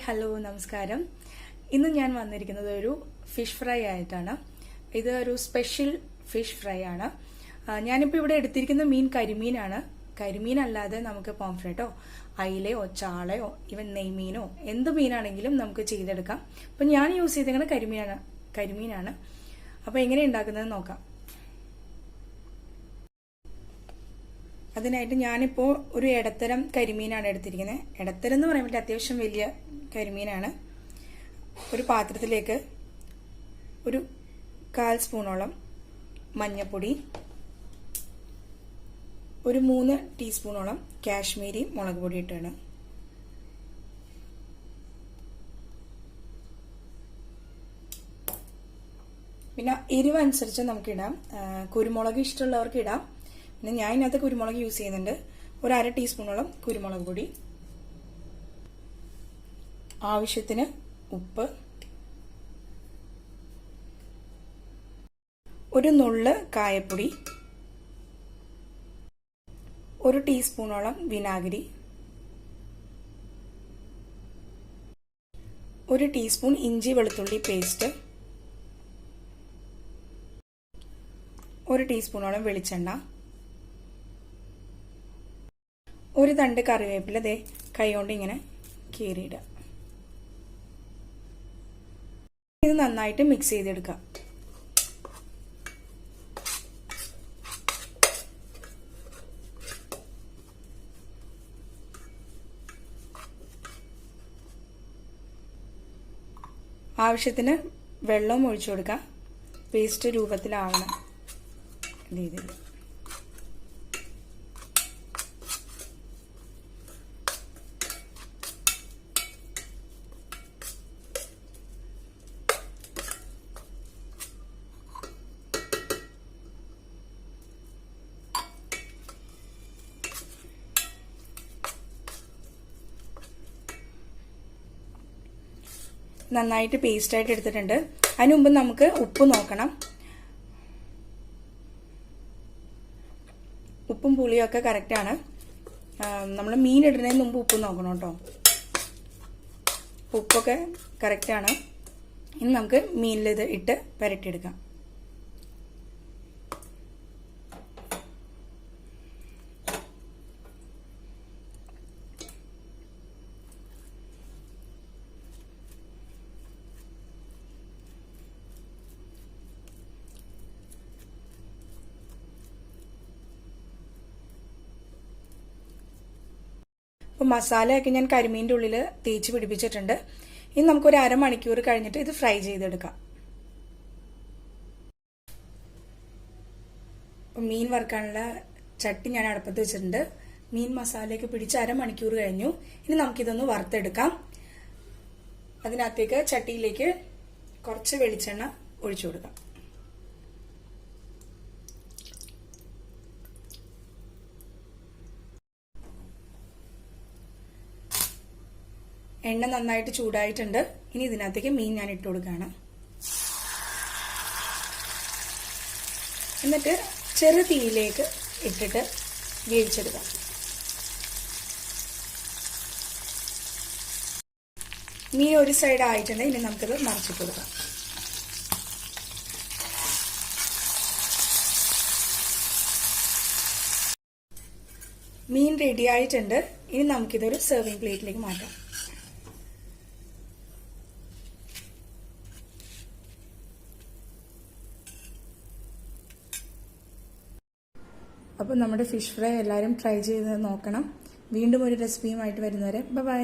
Hello നമസ്കാരം. ഇന്ന് ഞാൻ വന്നിരിക്കുന്നത് ഒരു ഫിഷ് ഫ്രൈ ആയിട്ടാണ്. ഇത് ഒരു സ്പെഷ്യൽ ഫിഷ് ഫ്രൈ ആണ്. ഞാനിപ്പോൾ ഇവിടെ എടുത്തിരിക്കുന്ന മീൻ കരിമീനാണ്. കരിമീൻ അല്ലാതെ നമുക്ക് പോംഫ്രേറ്റോ അയിലയോ ചാളയോ ഇവൻ നെയ്മീനോ എന്ത് മീനാണെങ്കിലും നമുക്ക് ചെയ്തെടുക്കാം. അപ്പം ഞാൻ യൂസ് ചെയ്തിരിക്കുന്നത് കരിമീനാണ്. അപ്പോൾ എങ്ങനെ ഉണ്ടാക്കുന്നത് നോക്കാം. അതിനായിട്ട് ഞാനിപ്പോൾ ഒരു ഇടത്തരം കരിമീനാണ് എടുത്തിരിക്കുന്നത്. ഇടത്തരം എന്ന് പറയാൻ പറ്റില്ല, അത്യാവശ്യം വലിയ കരിമീനാണ്. ഒരു പാത്രത്തിലേക്ക് ഒരു 1/4 സ്പൂണോളം മഞ്ഞൾപ്പൊടി, ഒരു 3 ടീസ്പൂണോളം കാശ്മീരി മുളക് പൊടി ഇട്ടാണ്. പിന്നെ എരിവ് അനുസരിച്ച് നമുക്കിടാം. കുരുമുളക് ഇഷ്ടമുള്ളവർക്ക് ഇടാം. പിന്നെ ഞാൻ ഇതിനകത്ത് കുരുമുളക് യൂസ് ചെയ്യുന്നുണ്ട്. ഒരു 1/2 ടീസ്പൂണോളം കുരുമുളക് പൊടി, ആവശ്യത്തിന് ഉപ്പ്, ഒരു നുള്ള് കായപ്പൊടി, 1 ടീസ്പൂണോളം വിനാഗിരി, 1 ടീസ്പൂൺ ഇഞ്ചി വെളുത്തുള്ളി പേസ്റ്റ്, 1 ടീസ്പൂണോളം വെളിച്ചെണ്ണ, 1 തണ്ട് കറിവേപ്പില ദേ കൈകൊണ്ട് ഇങ്ങനെ കീറിയിടുക. ഇത് നന്നായിട്ട് മിക്സ് ചെയ്തെടുക്കാം. ആവശ്യത്തിന് വെള്ളവും ഒഴിച്ചു കൊടുക്കുക. പേസ്റ്റ് രൂപത്തിലാവണം രീതിയിൽ. നന്നായിട്ട് പേസ്റ്റായിട്ട് എടുത്തിട്ടുണ്ട്. അതിന് മുമ്പ് നമുക്ക് ഉപ്പ് നോക്കണം. ഉപ്പും പുളിയും ഒക്കെ കറക്റ്റാണ്. നമ്മൾ മീൻ ഇടുന്നതിന് മുമ്പ് ഉപ്പ് നോക്കണം കേട്ടോ. ഉപ്പൊക്കെ കറക്റ്റാണ്. ഇനി നമുക്ക് മീനിൽ ഇത് ഇട്ട് പുരട്ടിയെടുക്കാം. അപ്പോൾ മസാലയൊക്കെ ഞാൻ കരിമീൻ്റെ ഉള്ളിൽ തേച്ച് പിടിപ്പിച്ചിട്ടുണ്ട്. ഇനി നമുക്കൊരു 1/2 മണിക്കൂർ കഴിഞ്ഞിട്ട് ഇത് ഫ്രൈ ചെയ്തെടുക്കാം. അപ്പം മീൻ വറുക്കാനുള്ള ചട്ടി ഞാൻ അടുപ്പത്ത് വെച്ചിട്ടുണ്ട്. മീൻ മസാലയൊക്കെ പിടിച്ച് 1/2 മണിക്കൂർ കഴിഞ്ഞു. ഇനി നമുക്കിതൊന്ന് വറുത്തെടുക്കാം. അതിനകത്തേക്ക് ചട്ടിയിലേക്ക് കുറച്ച് വെളിച്ചെണ്ണ ഒഴിച്ചു കൊടുക്കാം. എണ്ണ നന്നായിട്ട് ചൂടായിട്ടുണ്ട്. ഇനി ഇതിനകത്തേക്ക് മീൻ ഞാൻ ഇട്ട് കൊടുക്കുകയാണ്. എന്നിട്ട് ചെറു തീയിലേക്ക് ഇട്ടിട്ട് വേവിച്ചെടുക്കാം. മീൻ ഒരു സൈഡ് ആയിട്ടുണ്ട്. ഇനി നമുക്കിത് മറിച്ചിട്ട് കൊടുക്കാം. മീൻ റെഡി ആയിട്ടുണ്ട്. ഇനി നമുക്കിതൊരു സെർവിങ് പ്ലേറ്റിലേക്ക് മാറ്റാം. അപ്പോൾ നമ്മുടെ ഫിഷ് ഫ്രൈ എല്ലാവരും ട്രൈ ചെയ്ത് നോക്കണം. വീണ്ടും ഒരു റെസിപ്പിയുമായിട്ട് വരുന്നവരെ ബൈ.